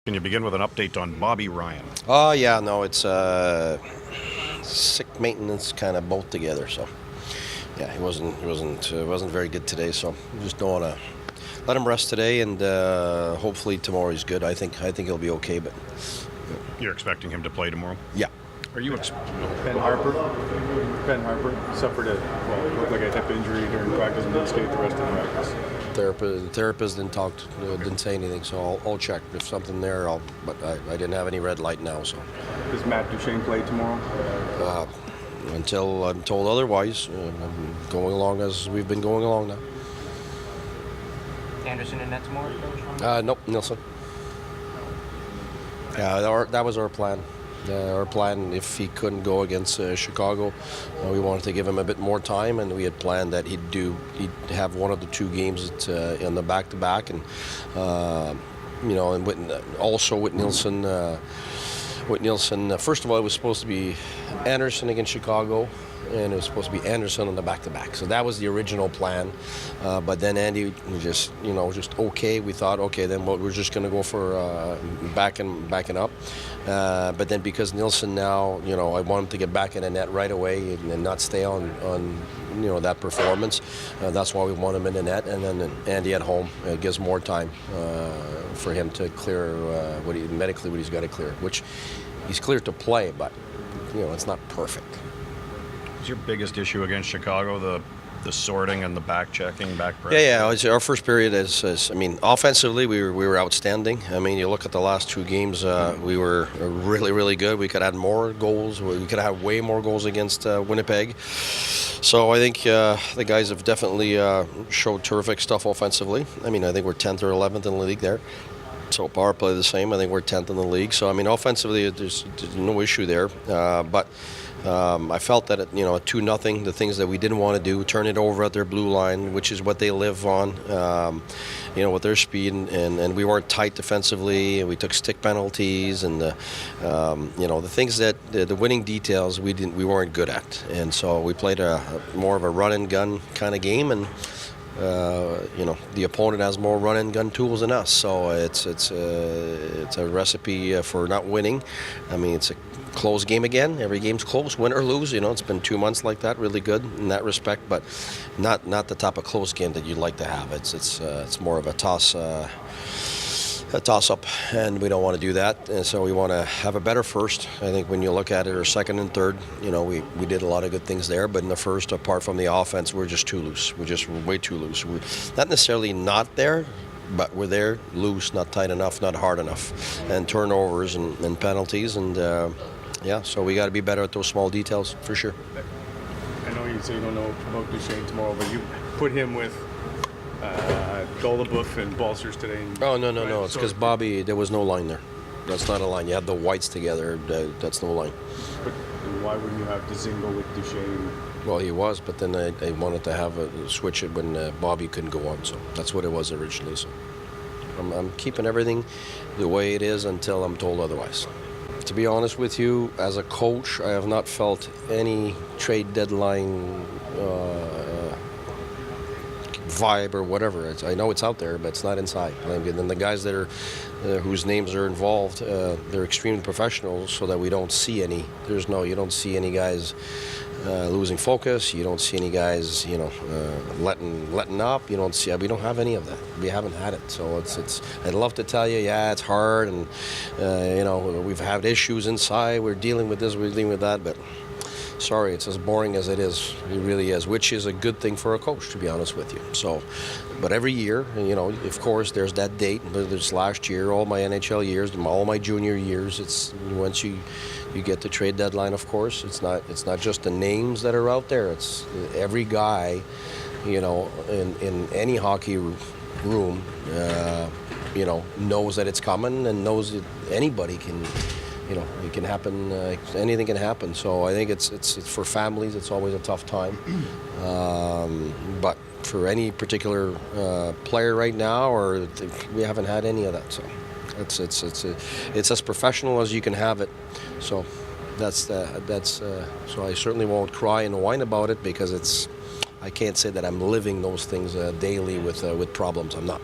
Can you begin with an update on Bobby Ryan? Oh yeah, no, it's sick maintenance kind of both together. So yeah, he wasn't very good today. So we just don't want to let him rest today, and hopefully tomorrow he's good. I think he'll be okay. But You're expecting him to play tomorrow? yeah. Are you Ben Harper suffered looked like a hip injury during practice and didn't skate the rest of the practice. Therapist didn't say anything, so I'll check if something there. But I didn't have any red light now, so. Does Matt Duchene play tomorrow? Until I'm told otherwise, I'm going along as we've been going along now. Anderson and net tomorrow, Coach? Nope, Nilsson. Yeah, that was our plan. Our plan, if he couldn't go against Chicago, we wanted to give him a bit more time, and we had planned that he'd have one of the two games in the back-to-back, and and also with Nilsson. First of all, it was supposed to be Anderson against Chicago, and it was supposed to be Anderson on the back-to-back. So that was the original plan. But then Andy just okay. We thought, okay, then we're just going to go for backing up. But then because Nilsson now, I want him to get back in the net right away and not stay on that performance. That's why we want him in the net. And then Andy at home gives more time for him to clear what he's got to clear, which he's cleared to play, but it's not perfect. Is your biggest issue against Chicago the sorting and the back checking, back pressure? Yeah. Our first period offensively we were outstanding. I mean, you look at the last two games, we were really, really good. We could add more goals. We could have way more goals against Winnipeg. So I think the guys have definitely showed terrific stuff offensively. I mean, I think we're 10th or 11th in the league there. So power play the same. I think we're 10th in the league. So I mean, offensively, there's no issue there. But I felt that at 2-0, the things that we didn't want to do, turn it over at their blue line, which is what they live on, with their speed, and we weren't tight defensively, and we took stick penalties, and the things that the winning details we weren't good at, and so we played more of a run and gun kind of game, and the opponent has more run and gun tools than us, so it's a recipe for not winning. I mean, it's a close game again. Every game's close, win or lose. It's been 2 months like that, really good in that respect, but not the type of close game that you'd like to have. It's more of a toss up, and we don't want to do that. And so we want to have a better first. I think when you look at it, or second and third, we did a lot of good things there. But in the first, apart from the offense, we're just too loose. We're just way too loose. We're not necessarily not there, but we're there, loose, not tight enough, not hard enough, and turnovers and penalties. And so we got to be better at those small details for sure. I know you say you don't know about Duchene tomorrow, but you put him with Goluboff and Balcers today. Oh, no. It's because Bobby, there was no line there. That's not a line. You had the whites together. That's no line. But why wouldn't you have Dzingel with Duchene? Well, he was, but then I wanted to have a switch it when Bobby couldn't go on. So that's what it was originally. So I'm keeping everything the way it is until I'm told otherwise. To be honest with you, as a coach, I have not felt any trade deadline vibe or whatever. I know it's out there, but it's not inside. And the guys that are whose names are involved, they're extremely professional, so that we don't see any. You don't see any guys losing focus. You don't see any guys, letting up. We don't have any of that. We haven't had it. So it's. I'd love to tell you, yeah, it's hard, and we've had issues inside. We're dealing with this. We're dealing with that, but. Sorry, it's as boring as it is. It really is, which is a good thing for a coach, to be honest with you. So, but every year, of course, there's that date. There's last year, all my NHL years, all my junior years. It's once you get the trade deadline. Of course, it's not just the names that are out there. It's every guy, in any hockey room, knows that it's coming and knows that anybody can. It can happen. Anything can happen. So I think it's for families. It's always a tough time. But for any particular player right now, we haven't had any of that. So it's as professional as you can have it. So so I certainly won't cry and whine about it, because I can't say that I'm living those things daily with problems. I'm not.